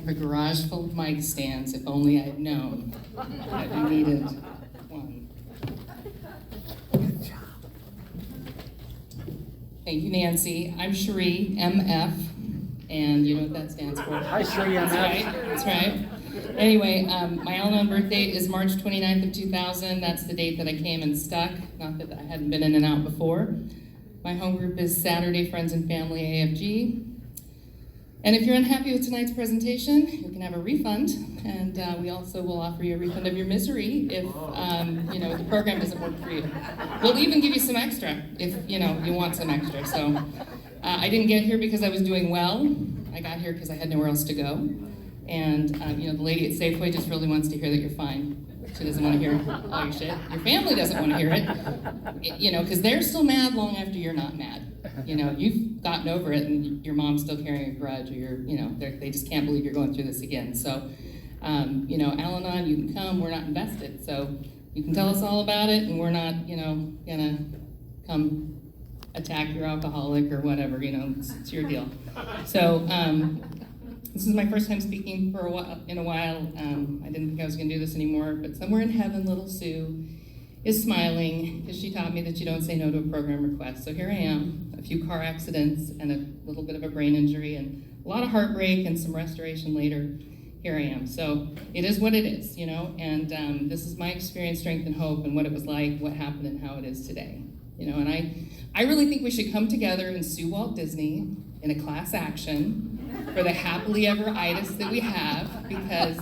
a garage full of mic stands, if only I'd known that we needed one. Thank you, Nancy. I'm CherieMF, and you know what that stands for. Hi, CherieMF. That's right. Anyway, my Alanon birth date is March 29th of 2000. That's the date that I came and stuck. Not that I hadn't been in and out before. My home group is Saturday Friends and Family AFG. And if you're unhappy with tonight's presentation, you can have a refund, and we also will offer you a refund of your misery if the program doesn't work for you. We'll even give you some extra if you want some extra. So I didn't get here because I was doing well. I got here because I had nowhere else to go. And the lady at Safeway just really wants to hear that you're fine. She doesn't want to hear all your shit. Your family doesn't want to hear it, because they're still mad long after you're not mad. You've gotten over it, and your mom's still carrying a grudge, or they just can't believe you're going through this again. So, Alanon, you can come. We're not invested, so you can tell us all about it, and we're not, gonna come attack your alcoholic or whatever. It's your deal. So. This is my first time speaking for a while. I didn't think I was going to do this anymore, but somewhere in heaven, little Sue is smiling because she taught me that you don't say no to a program request. So here I am, a few car accidents and a little bit of a brain injury and a lot of heartbreak and some restoration later. Here I am. So it is what it is, and this is my experience, strength, and hope, and what it was like, what happened, and how it is today. And I really think we should come together and sue Walt Disney in a class action for the happily ever-itis that we have, because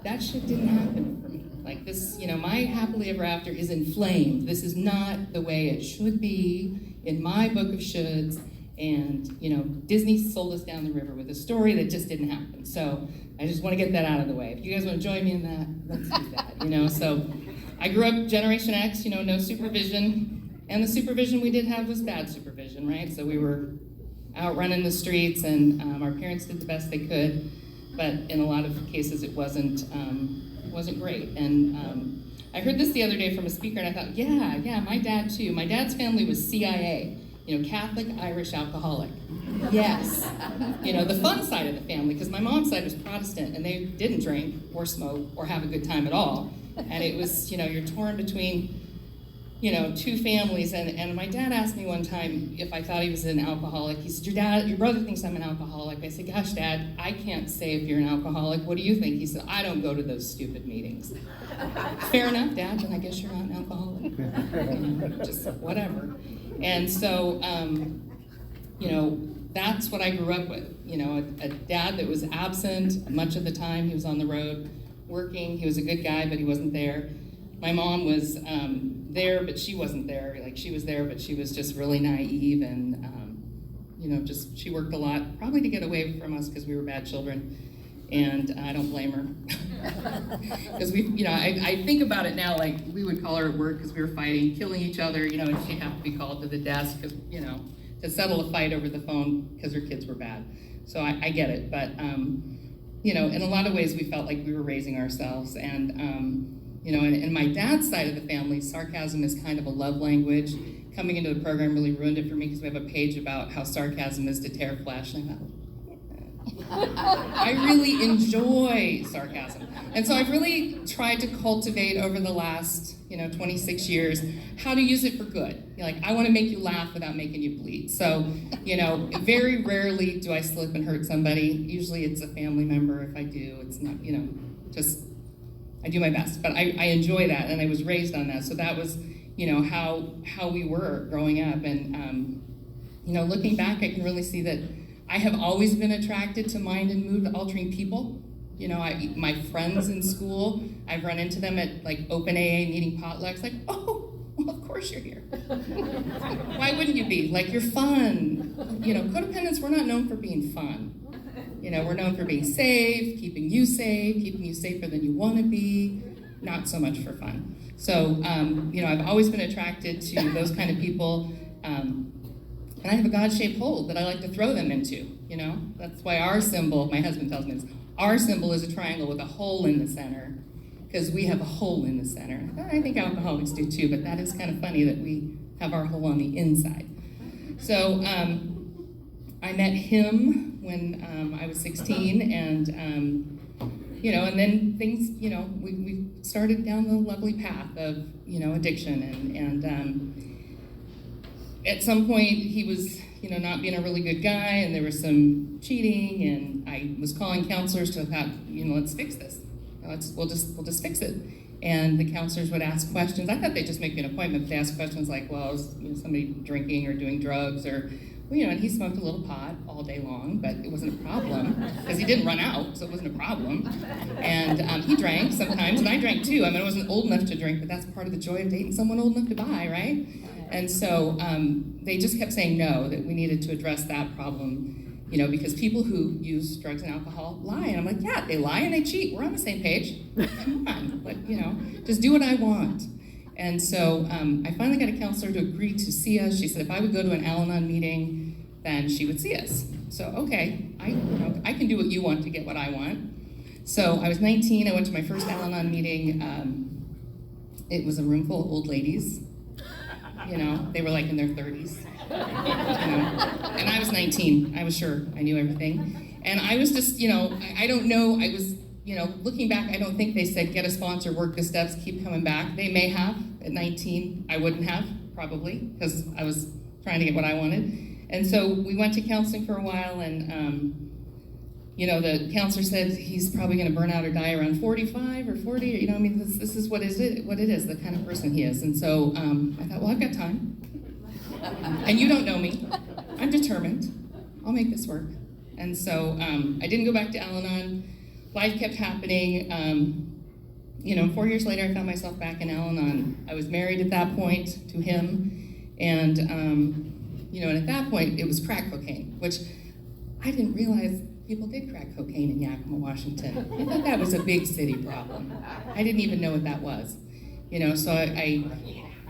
that shit didn't happen for me. Like this, my happily ever after is inflamed. This is not the way it should be in my book of shoulds, and Disney sold us down the river with a story that just didn't happen. So I just want to get that out of the way. If you guys want to join me in that, let's do that, So I grew up Generation X, no supervision, and the supervision we did have was bad supervision, right? So we were out running the streets, and our parents did the best they could, but in a lot of cases it wasn't great. And I heard this the other day from a speaker, and I thought, yeah, my dad too. My dad's family was CIA, Catholic Irish alcoholic. Yes, the fun side of the family, because my mom's side was Protestant, and they didn't drink or smoke or have a good time at all. And it was, you're torn between two families, and my dad asked me one time if I thought he was an alcoholic. He said, your brother thinks I'm an alcoholic. I said, gosh, Dad, I can't say if you're an alcoholic. What do you think? He said, I don't go to those stupid meetings. Fair enough, Dad, then I guess you're not an alcoholic. Just whatever. And so, that's what I grew up with. A dad that was absent much of the time. He was on the road working. He was a good guy, but he wasn't there. My mom was there, but she wasn't there. Like, she was there, but she was just really naive, and she worked a lot, probably to get away from us because we were bad children, and I don't blame her. Because I think about it now, like, we would call her at work because we were fighting, killing each other, and she'd have to be called to the desk because, to settle a fight over the phone because her kids were bad. So I get it, but in a lot of ways we felt like we were raising ourselves, and in my dad's side of the family, sarcasm is kind of a love language. Coming into the program really ruined it for me because we have a page about how sarcasm is to tear flesh, and I thought, I really enjoy sarcasm. And so I've really tried to cultivate over the last, 26 years, how to use it for good. I want to make you laugh without making you bleed. So, very rarely do I slip and hurt somebody. Usually it's a family member. If I do, it's not, I do my best, but I enjoy that, and I was raised on that. So that was, how we were growing up. And, looking back, I can really see that I have always been attracted to mind and mood altering people. My friends in school, I've run into them at like open AA meeting potlucks, like, oh, well, of course you're here. Why wouldn't you be? Like, you're fun. Codependents, we're not known for being fun. We're known for being safe, keeping you safer than you want to be, not so much for fun. So, I've always been attracted to those kind of people, and I have a God-shaped hole that I like to throw them into, That's why our symbol, my husband tells me this, our symbol is a triangle with a hole in the center, because we have a hole in the center. I think alcoholics do too, but that is kind of funny that we have our hole on the inside. So, I met him when I was 16, and and then things, we started down the lovely path of, addiction, and at some point he was, not being a really good guy, and there was some cheating, and I was calling counselors to thought, let's fix this. We'll just fix it. And the counselors would ask questions. I thought they'd just make me an appointment, but they asked questions like, well, is somebody drinking or doing drugs, or, and he smoked a little pot all day long, but it wasn't a problem because he didn't run out, so it wasn't a problem. And he drank sometimes, and I drank too. I mean, I wasn't old enough to drink, but that's part of the joy of dating someone old enough to buy, right? And so they just kept saying no, that we needed to address that problem, because people who use drugs and alcohol lie. And I'm like, yeah, they lie and they cheat. We're on the same page. Come on, but just do what I want. And so I finally got a counselor to agree to see us. She said if I would go to an Alanon meeting, then she would see us. So, okay, I can do what you want to get what I want. So I was 19, I went to my first Alanon meeting. It was a room full of old ladies. They were like in their 30s. And I was 19. I was sure I knew everything. And I was just, I don't know, I was, looking back, I don't think they said get a sponsor, work the steps, keep coming back. They may have. At 19, I wouldn't have, probably, because I was trying to get what I wanted. And so we went to counseling for a while, and the counselor said he's probably going to burn out or die around 45 or 40. This is what it is, the kind of person he is. And so I thought, well, I've got time. And you don't know me. I'm determined. I'll make this work. And so I didn't go back to Alanon. Life kept happening. 4 years later, I found myself back in Alanon. I was married at that point to him. And, and at that point, it was crack cocaine, which I didn't realize people did crack cocaine in Yakima, Washington. I thought that was a big city problem. I didn't even know what that was. So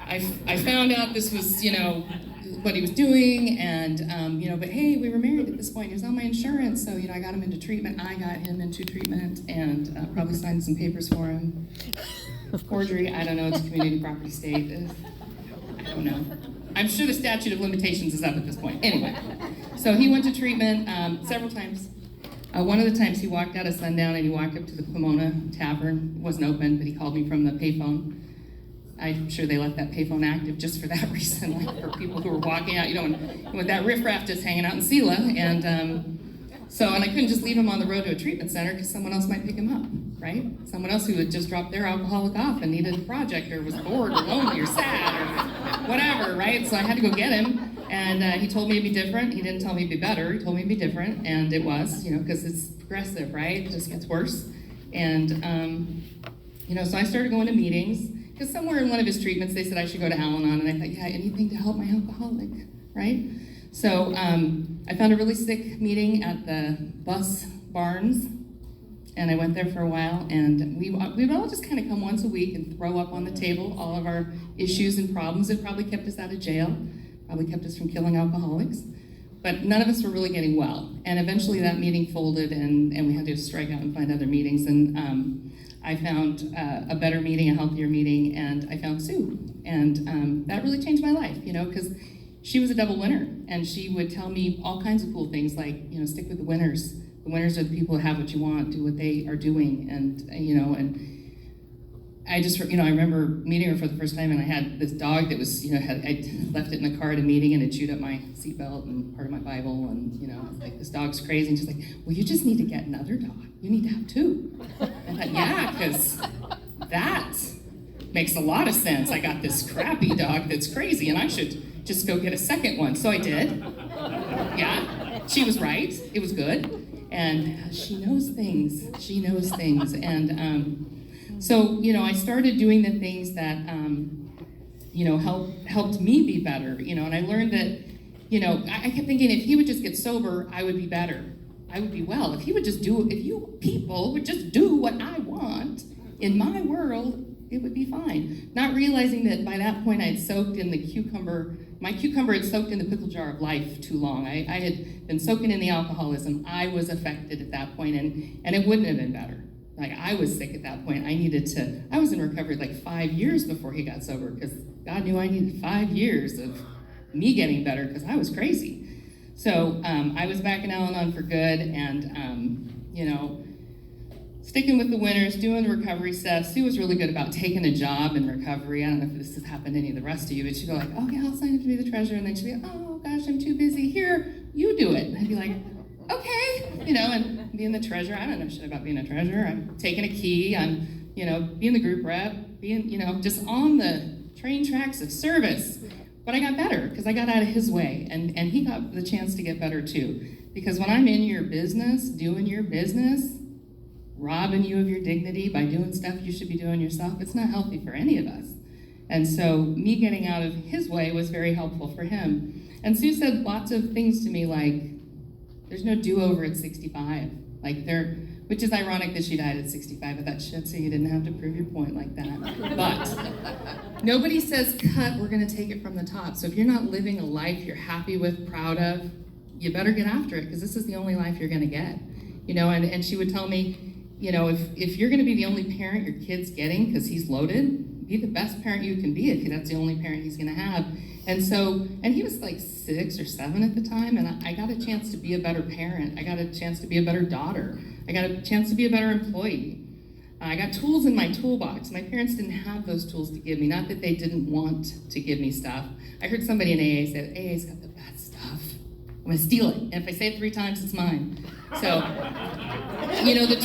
I found out this was, what he was doing, and, but hey, we were married at this point. He was on my insurance, so, I got him into treatment. I got him into treatment, and probably signed some papers for him. Forgery, I don't know, it's a community property state. I don't know. I'm sure the statute of limitations is up at this point. Anyway, so he went to treatment several times. One of the times he walked out at sundown and he walked up to the Pomona Tavern. It wasn't open, but he called me from the payphone. I'm sure they left that payphone active just for that reason, like for people who were walking out, with that riffraff just hanging out in Sela. And and I couldn't just leave him on the road to a treatment center because someone else might pick him up, right? Someone else who had just dropped their alcoholic off and needed a project or was bored or lonely or sad or whatever, right? So I had to go get him. And he told me it'd be different. He didn't tell me it'd be better. He told me it'd be different, and it was, because it's progressive, right? It just gets worse. And, so I started going to meetings, because somewhere in one of his treatments, they said I should go to Alanon, and I thought, yeah, anything to help my alcoholic, right? So I found a really sick meeting at the bus barns, and I went there for a while, and we would all just kind of come once a week and throw up on the table all of our issues and problems. It probably kept us out of jail. Probably kept us from killing alcoholics, but none of us were really getting well. And eventually that meeting folded, and we had to strike out and find other meetings. And I found a better meeting, a healthier meeting, and I found Sue. And that really changed my life, because she was a double winner, and she would tell me all kinds of cool things like, stick with the winners. The winners are the people who have what you want, do what they are doing, and I just, I remember meeting her for the first time, and I had this dog that was, I left it in the car at a meeting, and it chewed up my seatbelt and part of my Bible, and, like, this dog's crazy, and she's like, well, you just need to get another dog. You need to have two. I thought, yeah, because that makes a lot of sense. I got this crappy dog that's crazy, and I should just go get a second one. So I did. Yeah, she was right. It was good. And she knows things. She knows things. And, so, I started doing the things that, helped me be better, and I learned that, I kept thinking if he would just get sober, I would be better. I would be well. If you people would just do what I want in my world, it would be fine. Not realizing that by that point I had soaked in my cucumber had soaked in the pickle jar of life too long. I had been soaking in the alcoholism. I was affected at that point, and it wouldn't have been better. Like, I was sick at that point. I was in recovery like 5 years before he got sober, because God knew I needed 5 years of me getting better, because I was crazy. So I was back in Alanon for good, and sticking with the winners, doing the recovery stuff. Sue was really good about taking a job in recovery. I don't know if this has happened to any of the rest of you, but she'd go like, okay, I'll sign up to be the treasurer, and then she'd be, oh gosh, I'm too busy. Here, you do it. And I'd be like, okay, and being the treasurer, I don't know shit about being a treasurer. I'm taking a key, I'm, being the group rep, being, just on the train tracks of service. But I got better because I got out of his way, and he got the chance to get better too. Because when I'm in your business, doing your business, robbing you of your dignity by doing stuff you should be doing yourself, it's not healthy for any of us. And so me getting out of his way was very helpful for him. And Sue said lots of things to me like, there's no do-over at 65. Which is ironic that she died at 65. I thought, shit, so you didn't have to prove your point like that. But nobody says, cut, we're gonna take it from the top. So if you're not living a life you're happy with, proud of, you better get after it, because this is the only life you're gonna get. And she would tell me, if you're gonna be the only parent your kid's getting because he's loaded, be the best parent you can be if that's the only parent he's gonna have. And he was like 6 or 7 at the time, and I got a chance to be a better parent. I got a chance to be a better daughter. I got a chance to be a better employee. I got tools in my toolbox. My parents didn't have those tools to give me, not that they didn't want to give me stuff. I heard somebody in AA say, AA's got the best stuff. I'm gonna steal it, and if I say it 3 times, it's mine. So, the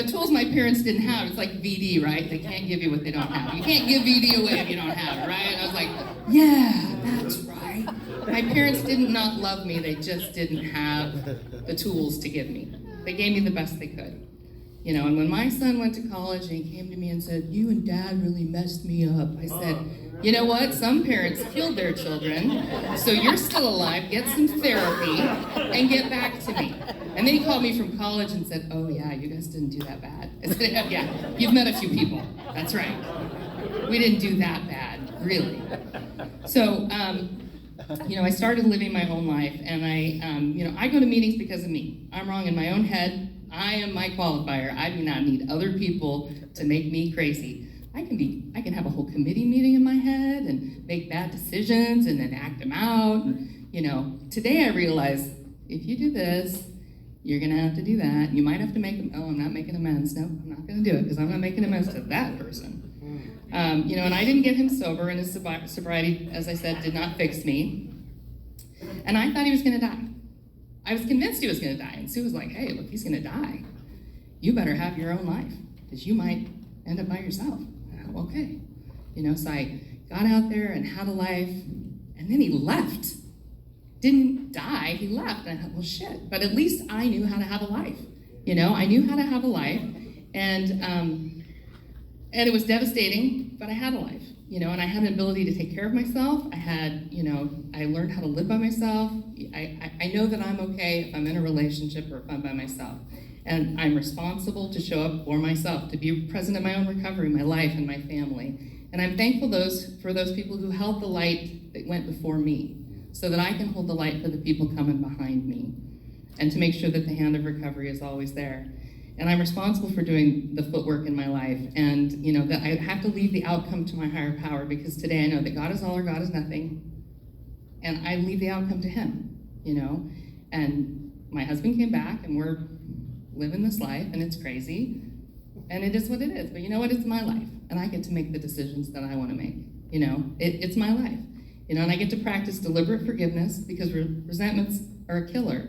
tools my parents didn't have, it's like VD, right? They can't give you what they don't have. You can't give VD away if you don't have it, right? And I was like, yeah, that's right. My parents did not love me, they just didn't have the tools to give me. They gave me the best they could. And when my son went to college and he came to me and said, you and dad really messed me up, I said, you know what? Some parents killed their children, so you're still alive, get some therapy, and get back to me. And then he called me from college and said, oh yeah, you guys didn't do that bad. I said, yeah, you've met a few people, that's right. We didn't do that bad, really. So, I started living my own life, and I go to meetings because of me. I'm wrong in my own head. I am my qualifier. I do not need other people to make me crazy. I can have a whole committee meeting in my head and make bad decisions and then act them out. And, today I realize if you do this, you're gonna have to do that. You might have to make them, I'm not making amends. No, I'm not gonna do it because I'm not making amends to that person. And I didn't get him sober, and his sobriety, as I said, did not fix me. And I thought he was gonna die. I was convinced he was gonna die. And Sue was like, hey, look, he's gonna die. You better have your own life because you might end up by yourself. Okay. So I got out there and had a life, and then he left. Didn't die, he left. And I thought, well, shit, but at least I knew how to have a life. I knew how to have a life, and it was devastating, but I had a life, and I had an ability to take care of myself. I had, I learned how to live by myself. I know that I'm okay if I'm in a relationship or if I'm by myself. And I'm responsible to show up for myself, to be present in my own recovery, my life, and my family. And I'm thankful for those people who held the light that went before me, so that I can hold the light for the people coming behind me, and to make sure that the hand of recovery is always there. And I'm responsible for doing the footwork in my life, and that I have to leave the outcome to my higher power, because today I know that God is all or God is nothing, and I leave the outcome to Him, And my husband came back, and we're living this life, and it's crazy, and it is what it is. But you know what? It's my life, and I get to make the decisions that I want to make. It's my life. And I get to practice deliberate forgiveness, because resentments are a killer,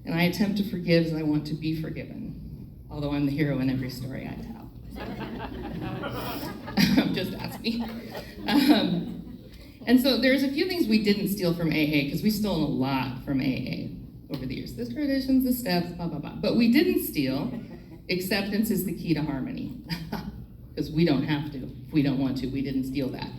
and I attempt to forgive as I want to be forgiven, although I'm the hero in every story I tell. Just ask me. And so there's a few things we didn't steal from AA, because we stole a lot from AA over the years. The traditions, the steps, blah, blah, blah. But we didn't steal. Acceptance is the key to harmony, because we don't have to. If we don't want to, we didn't steal that.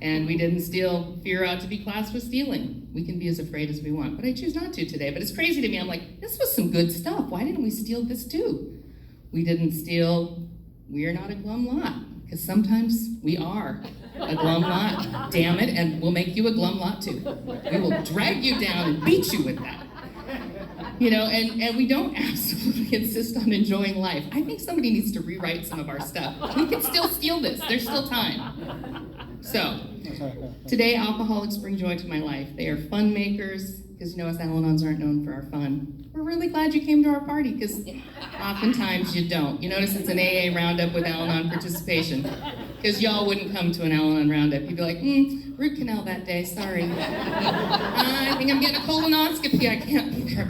And we didn't steal fear out to be classed with stealing. We can be as afraid as we want, but I choose not to today. But it's crazy to me. I'm like, this was some good stuff. Why didn't we steal this too? We didn't steal, we are not a glum lot, because sometimes we are a glum lot. Damn it, and we'll make you a glum lot too. We will drag you down and beat you with that. And we don't absolutely insist on enjoying life. I think somebody needs to rewrite some of our stuff. We can still steal this. There's still time. So, Today, alcoholics bring joy to my life. They are fun makers, because us Alanons aren't known for our fun. We're really glad you came to our party, because oftentimes you don't. You notice it's an AA roundup with Alanon participation, because y'all wouldn't come to an Alanon roundup. You'd be like, root canal that day, sorry. I think I'm getting a colonoscopy, I can't be there.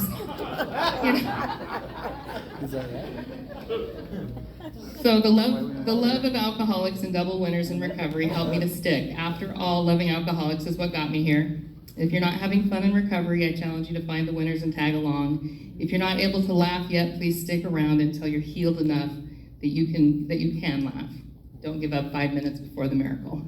Is that right? So the love of alcoholics and double winners in recovery helped me to stick. After all, loving alcoholics is what got me here. If you're not having fun in recovery, I challenge you to find the winners and tag along. If you're not able to laugh yet, please stick around until you're healed enough that you can laugh. Don't give up 5 minutes before the miracle.